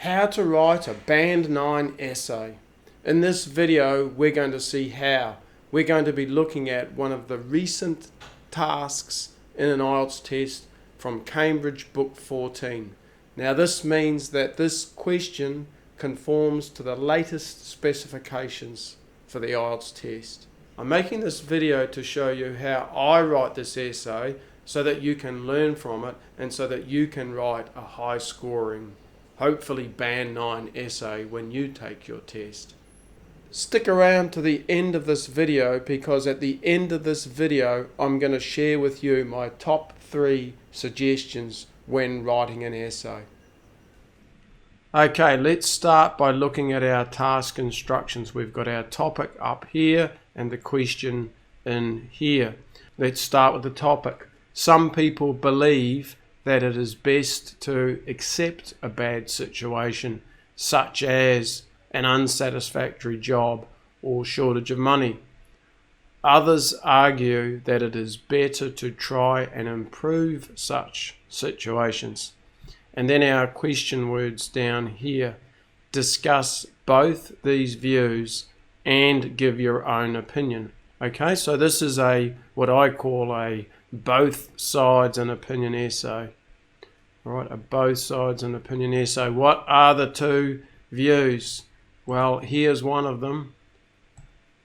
How to write a Band 9 essay. In this video we're going to see how. We're going to be looking at one of the recent tasks in an IELTS test from Cambridge Book 14. Now this means that this question conforms to the latest specifications for the IELTS test. I'm making this video to show you how I write this essay so that you can learn from it and so that you can write a high scoring, hopefully Band 9 essay when you take your test. Stick around to the end of this video because at the end of this video I'm going to share with you my top 3 suggestions when writing an essay. Okay, let's start by looking at our task instructions. We've got our topic up here and the question in here. Let's start with the topic. Some people believe that it is best to accept a bad situation, such as an unsatisfactory job or shortage of money. Others argue that it is better to try and improve such situations. And then our question words down here. Discuss both these views and give your own opinion. Okay, so this is what I call a both sides and opinion essay. All right, a both sides and opinion essay. What are the 2 views? Well, here's one of them.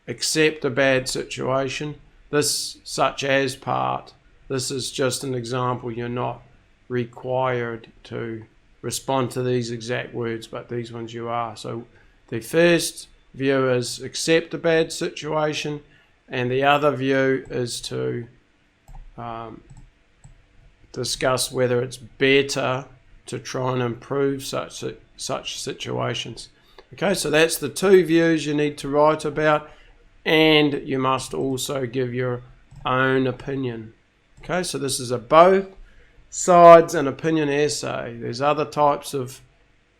Accept a bad situation. This such as part. This is just an example. You're not required to respond to these exact words, but these ones you are. So the first view is accept a bad situation, and the other view is to discuss whether it's better to try and improve such situations. Okay, so that's the 2 views you need to write about, and you must also give your own opinion. Okay, so this is a both sides and opinion essay. There's other types of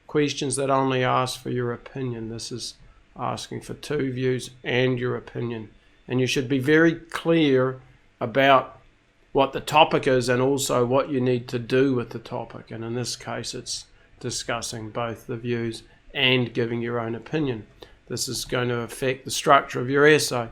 questions that only ask for your opinion. This is asking for 2 views and your opinion. And you should be very clear about what the topic is and also what you need to do with the topic. And in this case, it's discussing both the views and giving your own opinion. This is going to affect the structure of your essay.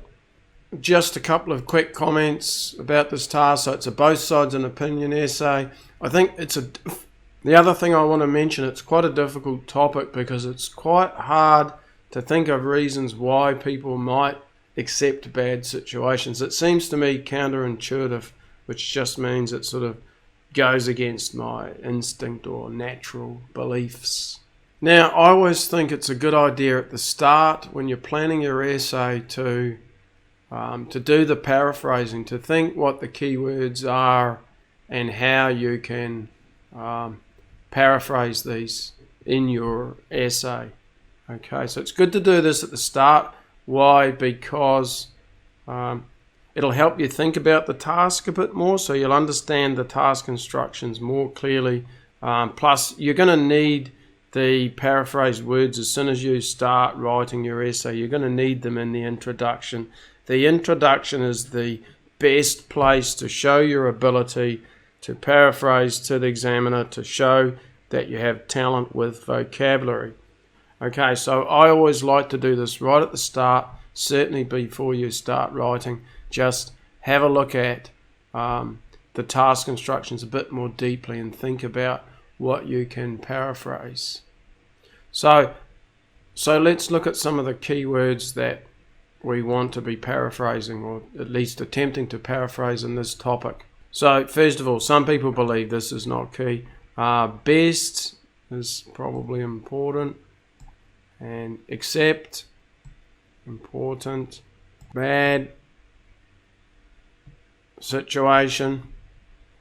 Just a couple of quick comments about this task. So it's a both sides and opinion essay. I think the other thing I want to mention, it's quite a difficult topic because it's quite hard to think of reasons why people might accept bad situations. It seems to me counterintuitive, which just means it sort of goes against my instinct or natural beliefs. Now, I always think it's a good idea at the start when you're planning your essay to do the paraphrasing, to think what the keywords are and how you can paraphrase these in your essay. Okay, so it's good to do this at the start. Why? Because it'll help you think about the task a bit more, so you'll understand the task instructions more clearly. Plus, you're going to need the paraphrased words as soon as you start writing your essay. You're going to need them in the introduction. The introduction is the best place to show your ability to paraphrase to the examiner, to show that you have talent with vocabulary. Okay, so I always like to do this right at the start, certainly before you start writing. Just have a look at the task instructions a bit more deeply and think about what you can paraphrase. So let's look at some of the keywords that we want to be paraphrasing, or at least attempting to paraphrase in this topic. So first of all, some people believe this is not key. Best is probably important, and accept, important. Bad situation.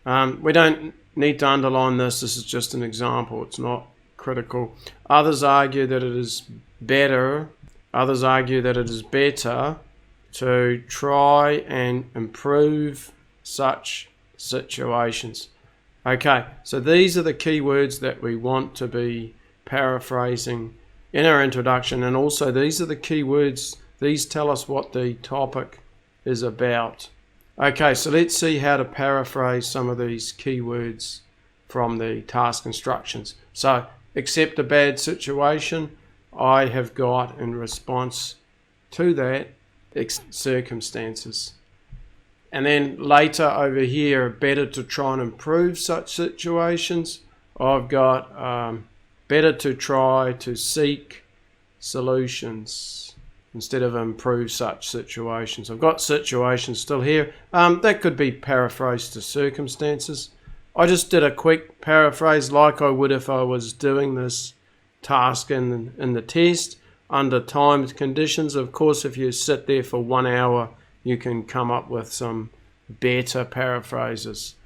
We don't need to underline this. This is just an example. It's not critical. Others argue that it is better. Others argue that it is better to try and improve such situations. Okay, so these are the key words that we want to be paraphrasing in our introduction, and also these are the key words. These tell us what the topic is about. Okay, so let's see how to paraphrase some of these keywords from the task instructions. So accept a bad situation, I have got in response to that circumstances. And then later over here, better to try and improve such situations, I've got better to try to seek solutions instead of improve such situations. I've got situations still here. That could be paraphrased to circumstances. I just did a quick paraphrase like I would if I was doing this task in the test under timed conditions. Of course, if you sit there for 1 hour, you can come up with some better paraphrases.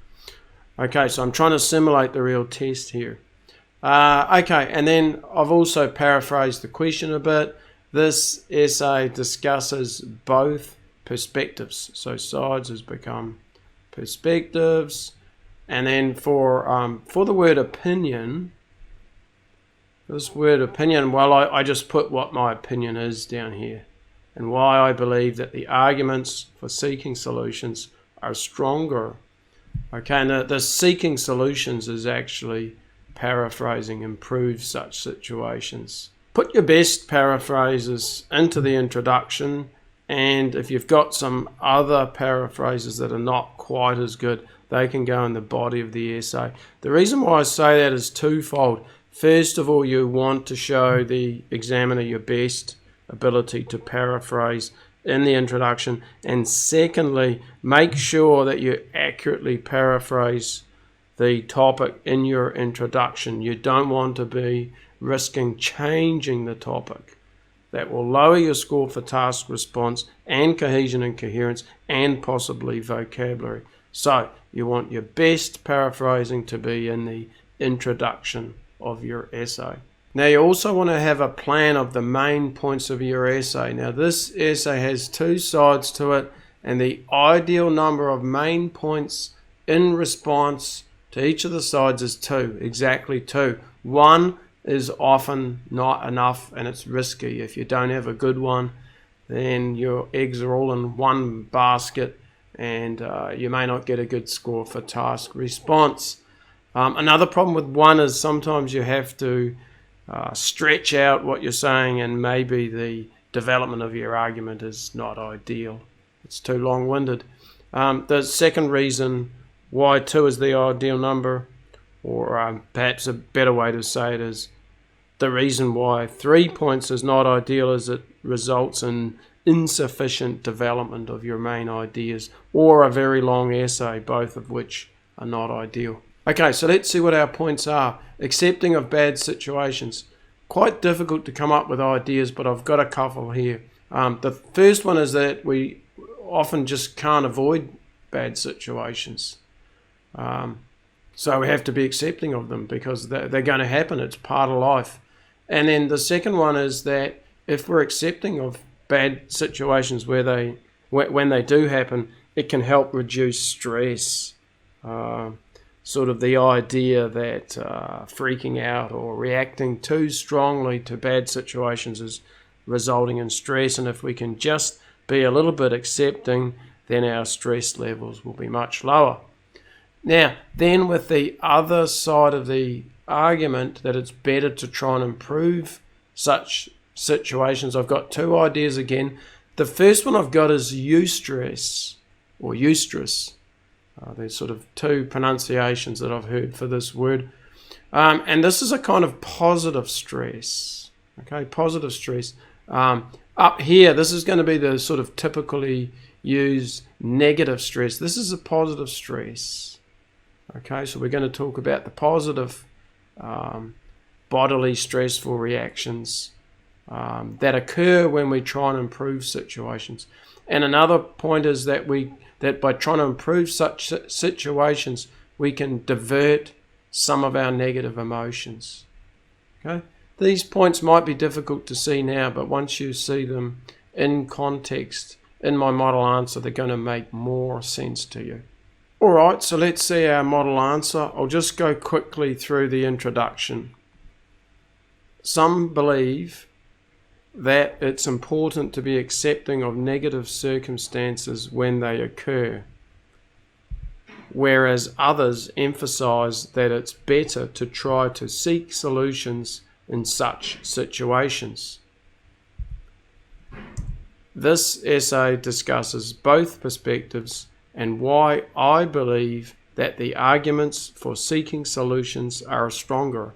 Okay, so I'm trying to simulate the real test here. Okay, and then I've also paraphrased the question a bit. This essay discusses both perspectives. So sides has become perspectives. And then for the word opinion, this word opinion, well, I just put what my opinion is down here and why I believe that the arguments for seeking solutions are stronger. Okay, and the seeking solutions is actually paraphrasing improve such situations. Put your best paraphrases into the introduction, and if you've got some other paraphrases that are not quite as good, they can go in the body of the essay. The reason why I say that is twofold. First of all, you want to show the examiner your best ability to paraphrase in the introduction, and secondly, make sure that you accurately paraphrase the topic in your introduction. You don't want to be risking changing the topic. That will lower your score for task response and cohesion and coherence and possibly vocabulary. So you want your best paraphrasing to be in the introduction of your essay. Now you also want to have a plan of the main points of your essay. Now this essay has 2 sides to it, and the ideal number of main points in response to each of the sides is 2, exactly 2. 1 is often not enough and it's risky. If you don't have a good one, then your eggs are all in one basket and you may not get a good score for task response. Another problem with 1 is sometimes you have to stretch out what you're saying, and maybe the development of your argument is not ideal. It's too long-winded. The second reason why 2 is the ideal number, or perhaps a better way to say it is the reason why 3 points is not ideal is it results in insufficient development of your main ideas or a very long essay, both of which are not ideal. Okay, so let's see what our points are. Accepting of bad situations. Quite difficult to come up with ideas, but I've got a couple here. The first one is that we often just can't avoid bad situations. So we have to be accepting of them because they're going to happen. It's part of life. And then the second one is that if we're accepting of bad situations when they do happen, it can help reduce stress. Sort of the idea that freaking out or reacting too strongly to bad situations is resulting in stress, and if we can just be a little bit accepting, then our stress levels will be much lower. Now, then with the other side of the argument that it's better to try and improve such situations, I've got 2 ideas again. The first one I've got is eustress or eustress. There's sort of 2 pronunciations that I've heard for this word. And this is a kind of positive stress. Okay, positive stress. Up here, this is going to be the sort of typically used negative stress. This is a positive stress. Okay, so we're going to talk about the positive bodily stressful reactions that occur when we try and improve situations. And another point is that by trying to improve such situations, we can divert some of our negative emotions. Okay? These points might be difficult to see now, but once you see them in context, in my model answer, they're going to make more sense to you. Alright, so let's see our model answer. I'll just go quickly through the introduction. Some believe that it's important to be accepting of negative circumstances when they occur. whereas others emphasize that it's better to try to seek solutions in such situations. This essay discusses both perspectives and why I believe that the arguments for seeking solutions are stronger.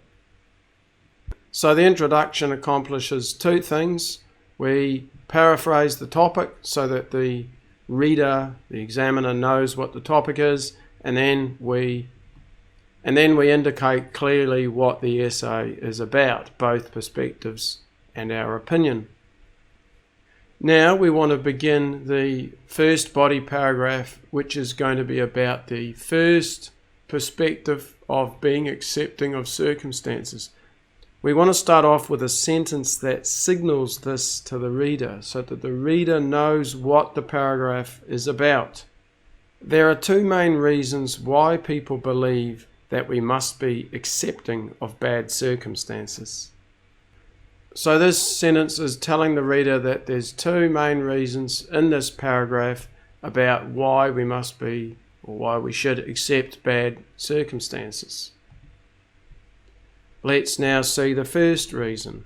So the introduction accomplishes two things. We paraphrase the topic so that the reader, the examiner, knows what the topic is, and then we indicate clearly what the essay is about, both perspectives and our opinion. Now we want to begin the first body paragraph, which is going to be about the first perspective of being accepting of circumstances. We want to start off with a sentence that signals this to the reader so that the reader knows what the paragraph is about. There are two main reasons why people believe that we must be accepting of bad circumstances. So this sentence is telling the reader that there's two main reasons in this paragraph about why we must be, or why we should accept bad circumstances. Let's now see the first reason,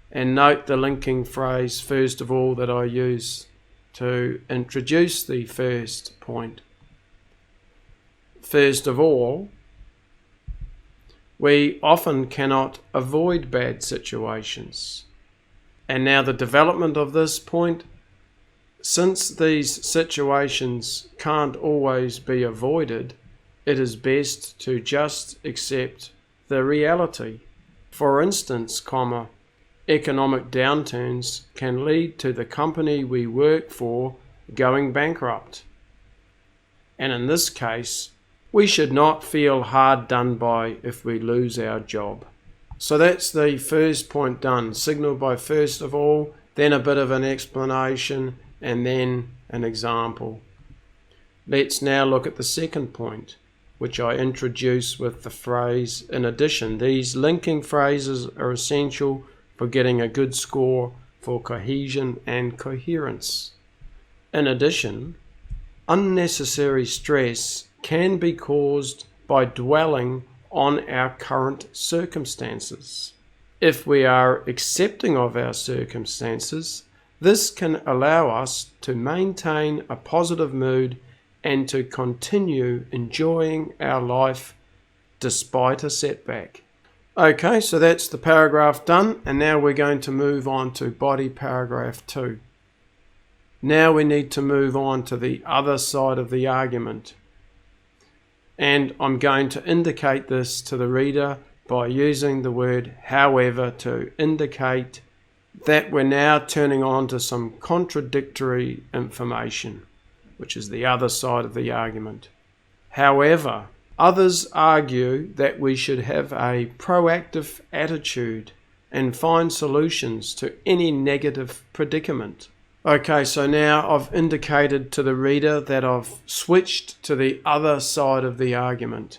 and note the linking phrase first of all that I use to introduce the first point. First of all, we often cannot avoid bad situations. And now the development of this point, since these situations can't always be avoided, it is best to just accept the reality. For instance, economic downturns can lead to the company we work for going bankrupt. And in this case, we should not feel hard done by if we lose our job. So that's the first point done, signaled by first of all, then a bit of an explanation, and then an example. Let's now look at the second point, which I introduce with the phrase in addition. These linking phrases are essential for getting a good score for cohesion and coherence. In addition, unnecessary stress can be caused by dwelling on our current circumstances. If we are accepting of our circumstances, this can allow us to maintain a positive mood and to continue enjoying our life despite a setback. Okay, so that's the paragraph done, and now we're going to move on to body paragraph 2. Now we need to move on to the other side of the argument. And I'm going to indicate this to the reader by using the word however to indicate that we're now turning on to some contradictory information, which is the other side of the argument. However, others argue that we should have a proactive attitude and find solutions to any negative predicament. Okay, so now I've indicated to the reader that I've switched to the other side of the argument.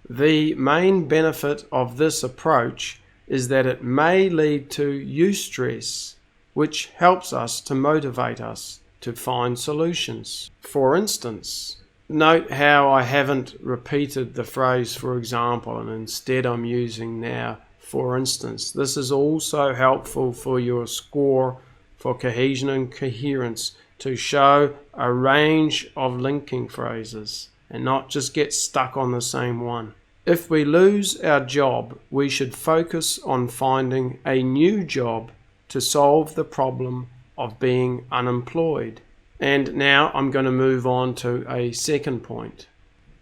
The main benefit of this approach is that it may lead to eustress, which helps us to motivate us to find solutions. For instance, note how I haven't repeated the phrase for example, and instead I'm using now for instance. This is also helpful for your score for cohesion and coherence, to show a range of linking phrases and not just get stuck on the same one. If we lose our job, we should focus on finding a new job to solve the problem of being unemployed. And now I'm going to move on to a second point.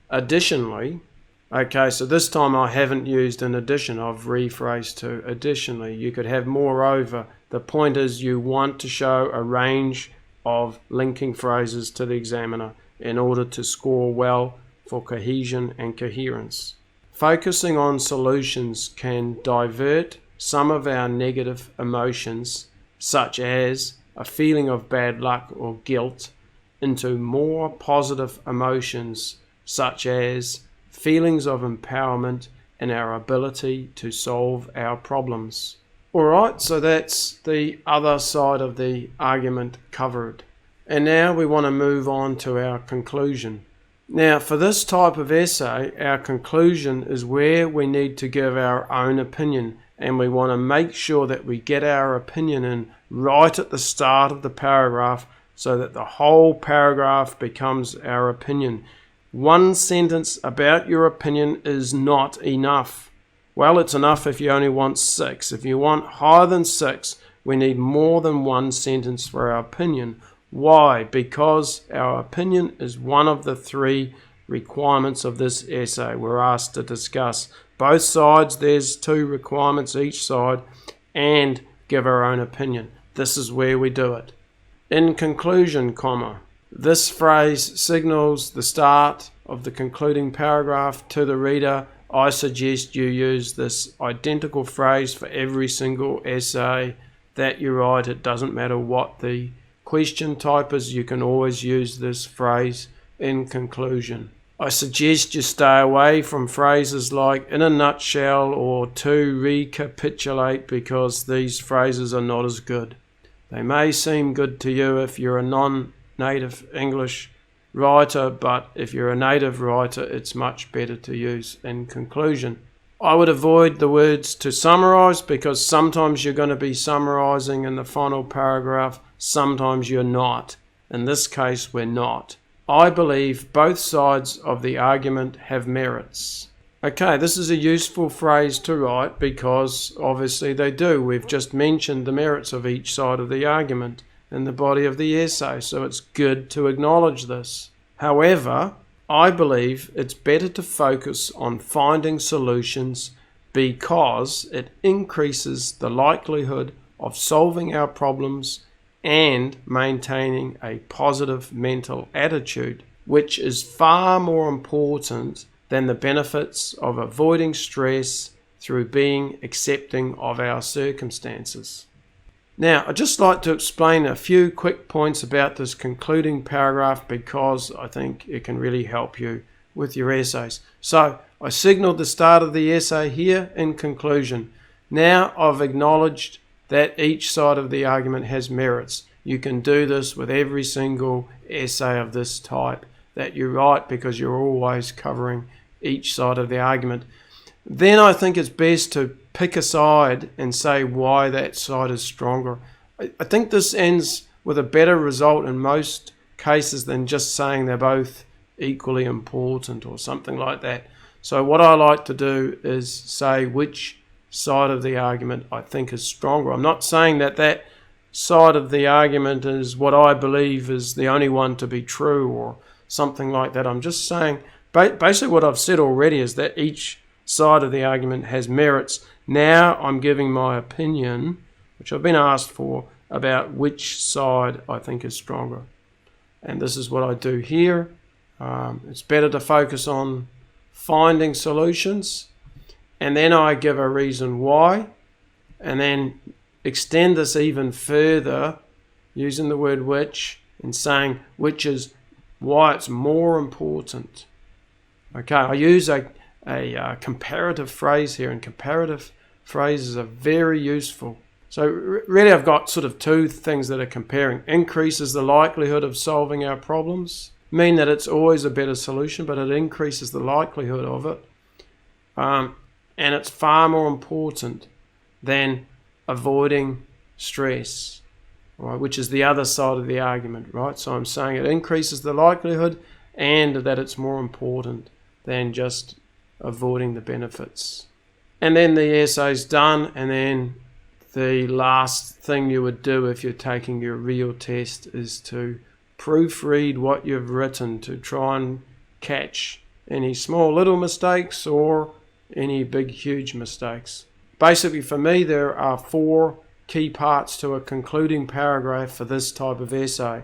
Additionally, okay, so this time I haven't used an addition, I've rephrased to additionally. You could have moreover. The point is you want to show a range of linking phrases to the examiner in order to score well for cohesion and coherence. Focusing on solutions can divert some of our negative emotions, such as a feeling of bad luck or guilt, into more positive emotions, such as feelings of empowerment in our ability to solve our problems. Alright, so that's the other side of the argument covered. And now we want to move on to our conclusion. Now, for this type of essay, our conclusion is where we need to give our own opinion, and we want to make sure that we get our opinion in right at the start of the paragraph so that the whole paragraph becomes our opinion. One sentence about your opinion is not enough. Well, it's enough if you only want 6. If you want higher than 6, we need more than one sentence for our opinion. Why? Because our opinion is one of the 3 requirements of this essay we're asked to discuss. Both sides, there's 2 requirements each side, and give our own opinion. This is where we do it. In conclusion, comma. This phrase signals the start of the concluding paragraph to the reader. I suggest you use this identical phrase for every single essay that you write. It doesn't matter what the question type is, you can always use this phrase in conclusion. I suggest you stay away from phrases like in a nutshell or to recapitulate, because these phrases are not as good. They may seem good to you if you're a non-native English writer, but if you're a native writer, it's much better to use in conclusion. I would avoid the words to summarize, because sometimes you're going to be summarizing in the final paragraph, sometimes you're not. In this case, we're not. I believe both sides of the argument have merits. Okay, this is a useful phrase to write because obviously they do. We've just mentioned the merits of each side of the argument in the body of the essay, so it's good to acknowledge this. However, I believe it's better to focus on finding solutions because it increases the likelihood of solving our problems and maintaining a positive mental attitude, which is far more important than the benefits of avoiding stress through being accepting of our circumstances. Now, I'd just like to explain a few quick points about this concluding paragraph because I think it can really help you with your essays. So, I signaled the start of the essay here in conclusion. Now I've acknowledged that each side of the argument has merits. You can do this with every single essay of this type that you write because you're always covering each side of the argument. Then I think it's best to pick a side and say why that side is stronger. I think this ends with a better result in most cases than just saying they're both equally important or something like that. So what I like to do is say which side of the argument I think is stronger. I'm not saying that that side of the argument is what I believe is the only one to be true or something like that. I'm just saying basically what I've said already is that each side of the argument has merits. Now I'm giving my opinion, which I've been asked for, about which side I think is stronger. And this is what I do here. It's better to focus on finding solutions, and then I give a reason why, and then extend this even further using the word which and saying which is why it's more important. Okay, I use a comparative phrase here, and comparative phrases are very useful. So really I've got sort of two things that are comparing. Increases the likelihood of solving our problems, mean that it's always a better solution, but it increases the likelihood of it. And it's far more important than avoiding stress, right, which is the other side of the argument, right? So I'm saying it increases the likelihood and that it's more important than just avoiding the benefits. And then the essay's done, and then the last thing you would do if you're taking your real test is to proofread what you've written to try and catch any small little mistakes or any big huge mistakes. Basically for me there are 4 key parts to a concluding paragraph for this type of essay.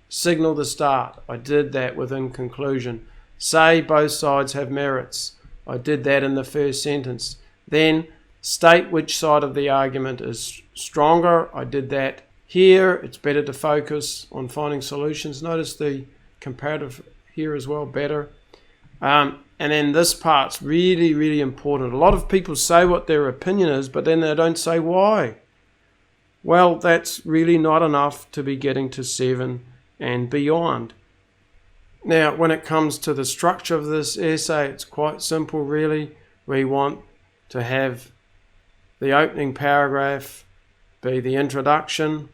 Signal the start. I did that within conclusion. Say both sides have merits. I did that in the first sentence. Then state which side of the argument is stronger. I did that here. It's better to focus on finding solutions. Notice the comparative here as well, better. And then this part's really, really important. A lot of people say what their opinion is, but then they don't say why. Well, that's really not enough to be getting to 7 and beyond. Now, when it comes to the structure of this essay, it's quite simple really. We want to have the opening paragraph be the introduction,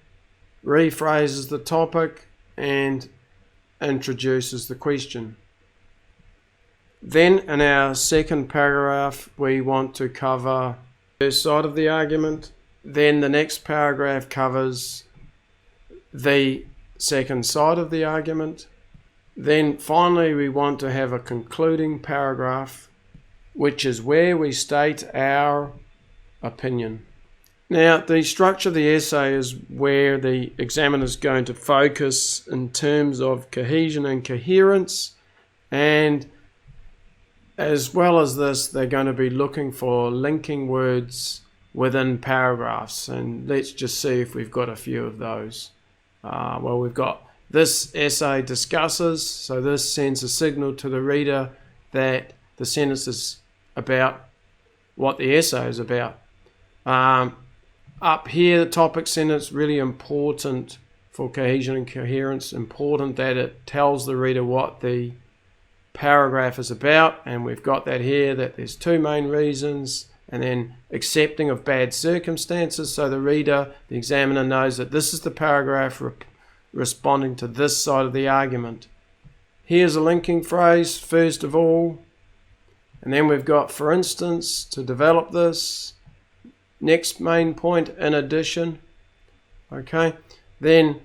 rephrases the topic, and introduces the question. Then in our second paragraph, we want to cover the first side of the argument. Then the next paragraph covers the second side of the argument. Then finally, we want to have a concluding paragraph, which is where we state our opinion. Now, the structure of the essay is where the examiner is going to focus in terms of cohesion and coherence, and as well as this, they're going to be looking for linking words within paragraphs, and let's just see if we've got a few of those. Well, we've got this essay discusses, so this sends a signal to the reader that the sentence is about what the essay is about. Up here, the topic sentence, really important for cohesion and coherence, important that it tells the reader what the paragraph is about, and we've got that here, that there's two main reasons, and then accepting of bad circumstances, so the reader, the examiner, knows that this is the paragraph responding to this side of the argument. Here's a linking phrase, first of all, and then we've got for instance to develop this. Next main point, in addition. Okay, then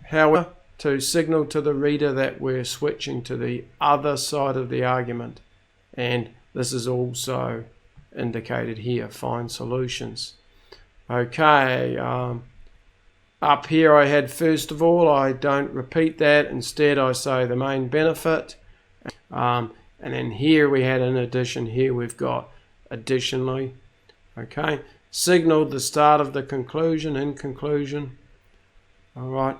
however, to signal to the reader that we're switching to the other side of the argument, and this is also indicated here, find solutions. Okay, up here I had first of all, I don't repeat that, instead I say the main benefit, and then here we had in addition, here we've got additionally. Okay, signaled the start of the conclusion, in conclusion. Alright,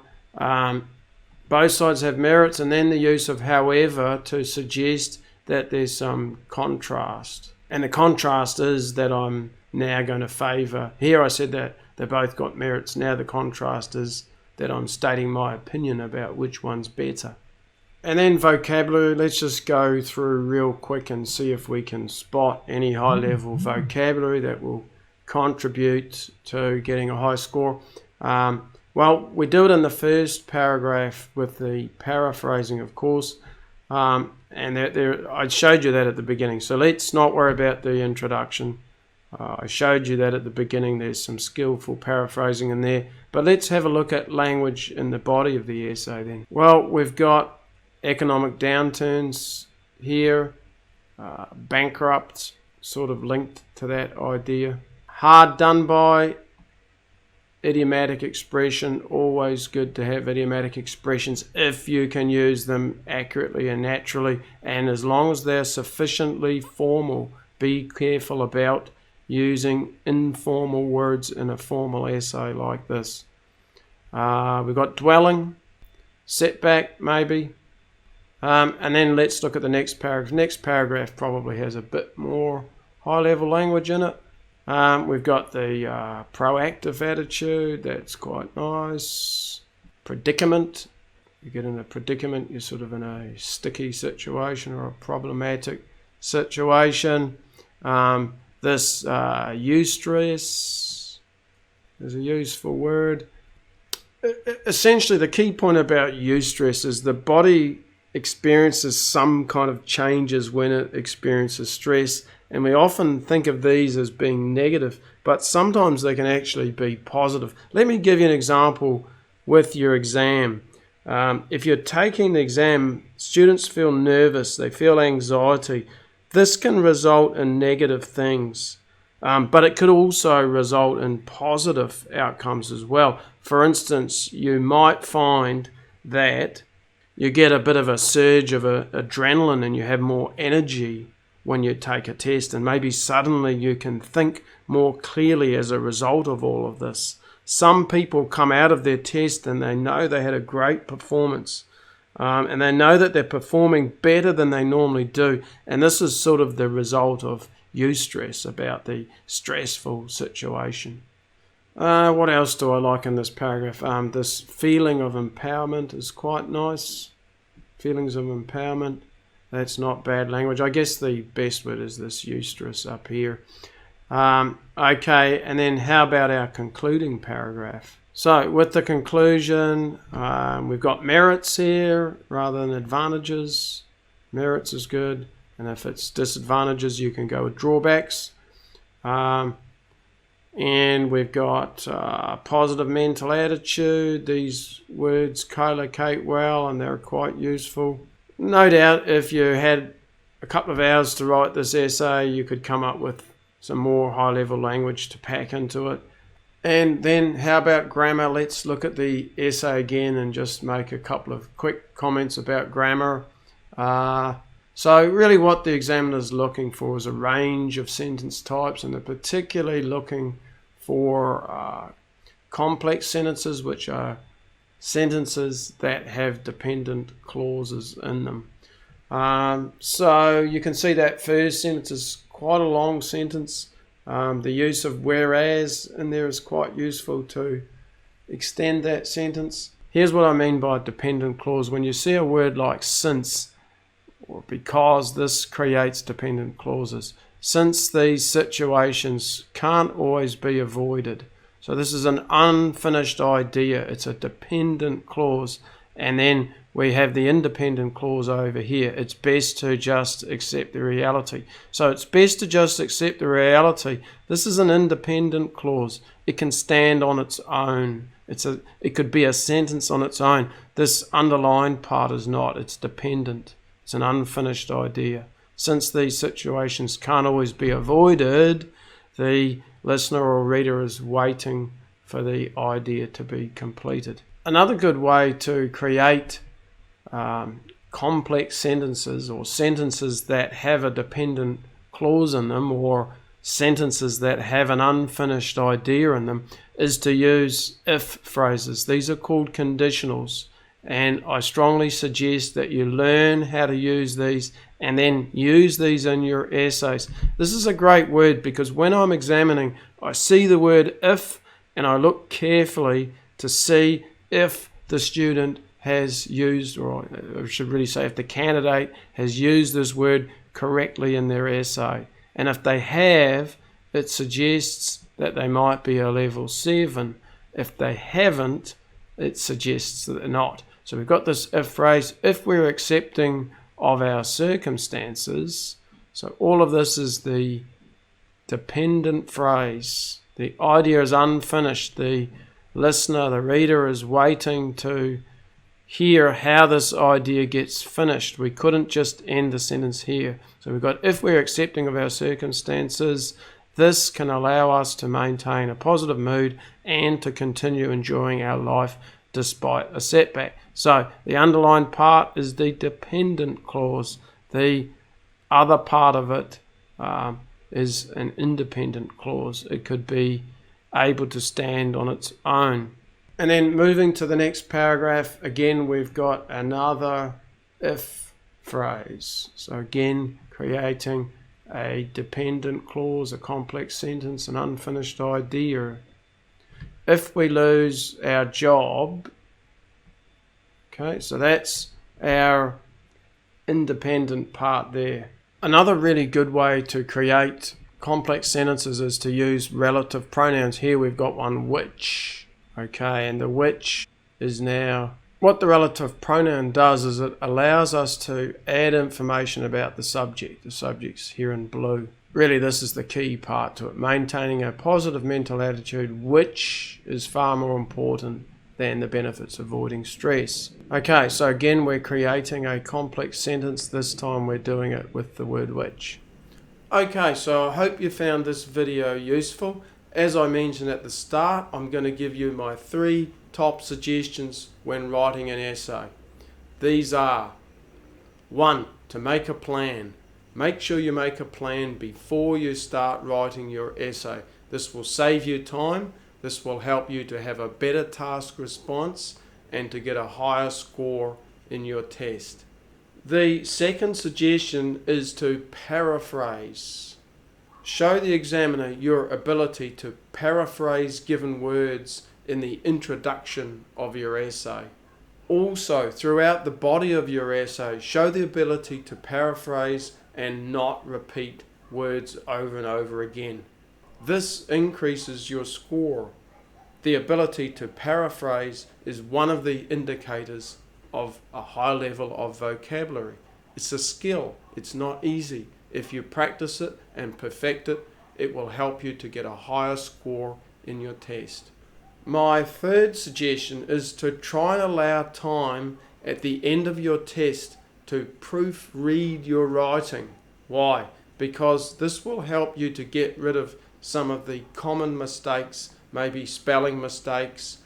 both sides have merits, and then the use of however to suggest that there's some contrast. And the contrast is that I'm now going to favour, here I said that they both got merits, now the contrast is that I'm stating my opinion about which one's better. And then vocabulary, let's just go through real quick and see if we can spot any high level vocabulary that will contribute to getting a high score. Well, we do it in the first paragraph with the paraphrasing, of course, and I showed you that at the beginning, so let's not worry about the introduction. I showed you that at the beginning, there's some skillful paraphrasing in there, but let's have a look at language in the body of the essay then. Well, we've got economic downturns here, bankrupt, sort of linked to that idea. Hard done by, idiomatic expression, always good to have idiomatic expressions if you can use them accurately and naturally, and as long as they're sufficiently formal. Be careful about using informal words in a formal essay like this. We've got dwelling, setback maybe, and then let's look at the next paragraph. Next paragraph probably has a bit more high level language in it. We've got the proactive attitude, that's quite nice. Predicament, you get in a predicament, you're sort of in a sticky situation or a problematic situation. This eustress is a useful word. Essentially, the key point about eustress is the body experiences some kind of changes when it experiences stress, and we often think of these as being negative, but sometimes they can actually be positive. Let me give you an example with your exam. If you're taking the exam, students feel nervous, they feel anxiety. This can result in negative things, but it could also result in positive outcomes as well. For instance, you might find that you get a bit of a surge of adrenaline and you have more energy when you take a test, and maybe suddenly you can think more clearly as a result of all of this. Some people come out of their test and they know they had a great performance, and they know that they're performing better than they normally do, and this is sort of the result of eustress, about the stressful situation. What else do I like in this paragraph? This feeling of empowerment is quite nice. feelings of empowerment. That's not bad language. I guess the best word is this eustress up here. Okay, and then how about our concluding paragraph? So with the conclusion, we've got merits here rather than advantages. Merits is good, and if it's disadvantages, you can go with drawbacks. And we've got positive mental attitude. These words collocate well, and they're quite useful. No doubt, if you had a couple of hours to write this essay, you could come up with some more high-level language to pack into it. And then how about grammar? Let's look at the essay again and just make a couple of quick comments about grammar. So really what the examiner is looking for is a range of sentence types, and they're particularly looking for complex sentences, which are sentences that have dependent clauses in them. So you can see that first sentence is quite a long sentence. The use of whereas in there is quite useful to extend that sentence. Here's what I mean by dependent clause. When you see a word like since or because, this creates dependent clauses. Since these situations can't always be avoided. So this is an unfinished idea. It's a dependent clause. And then we have the independent clause over here. It's best to just accept the reality. So it's best to just accept the reality. This is an independent clause. It can stand on its own. It could be a sentence on its own. This underlined part is not. It's dependent. It's an unfinished idea. Since these situations can't always be avoided, the listener or reader is waiting for the idea to be completed. Another good way to create complex sentences, or sentences that have a dependent clause in them, or sentences that have an unfinished idea in them, is to use if phrases. These are called conditionals, and I strongly suggest that you learn how to use these and then use these in your essays. This is a great word because when I'm examining, I see the word if and I look carefully to see if the student has used, or I should really say if the candidate has used this word correctly in their essay. And if they have, it suggests that they might be a level 7. If they haven't, it suggests that they're not. So we've got this if phrase, if we're accepting of our circumstances. So all of this is the dependent phrase. The idea is unfinished. The listener, the reader, is waiting to hear how this idea gets finished. We couldn't just end the sentence here. So we've got if we're accepting of our circumstances, this can allow us to maintain a positive mood and to continue enjoying our life despite a setback. So the underlined part is the dependent clause. The other part of it is an independent clause. It could be able to stand on its own. And then moving to the next paragraph, again we've got another if phrase. So again, creating a dependent clause, a complex sentence, an unfinished idea. If we lose our job, okay, so that's our independent part there. Another really good way to create complex sentences is to use relative pronouns. Here we've got one which, okay, and the which is now, what the relative pronoun does is it allows us to add information about the subject. The subject's here in blue. Really, this is the key part to it. Maintaining a positive mental attitude, which is far more important than the benefits of avoiding stress. Okay, so again, we're creating a complex sentence. This time we're doing it with the word which. Okay, so I hope you found this video useful. As I mentioned at the start, I'm going to give you my 3 top suggestions when writing an essay. These are: 1. To make a plan. Make sure you make a plan before you start writing your essay. This will save you time. This will help you to have a better task response and to get a higher score in your test. The second suggestion is to paraphrase. Show the examiner your ability to paraphrase given words in the introduction of your essay. Also, throughout the body of your essay, show the ability to paraphrase and not repeat words over and over again. This increases your score. The ability to paraphrase is one of the indicators of a high level of vocabulary. It's a skill. It's not easy. If you practice it and perfect it, it will help you to get a higher score in your test. My third suggestion is to try and allow time at the end of your test to proofread your writing. Why? Because this will help you to get rid of some of the common mistakes, maybe spelling mistakes,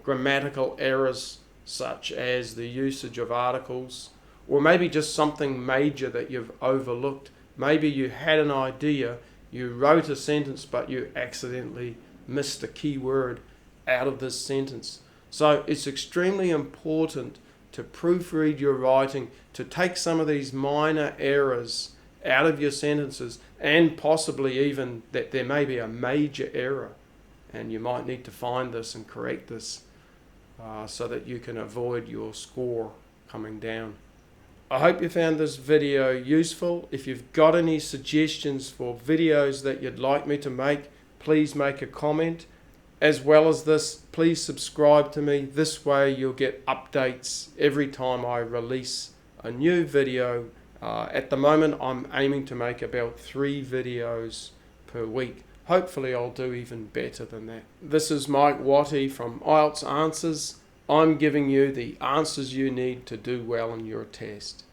grammatical errors such as the usage of articles, or maybe just something major that you've overlooked. Maybe you had an idea, you wrote a sentence, but you accidentally missed a key word out of this sentence. So it's extremely important to proofread your writing, to take some of these minor errors out of your sentences, and possibly even that there may be a major error and you might need to find this and correct this so that you can avoid your score coming down. I hope you found this video useful. If you've got any suggestions for videos that you'd like me to make, please make a comment. As well as this, please subscribe to me. This way you'll get updates every time I release a new video. At the moment I'm aiming to make about 3 videos per week. Hopefully I'll do even better than that. This is Mike Wattie from IELTS Answers. I'm giving you the answers you need to do well in your test.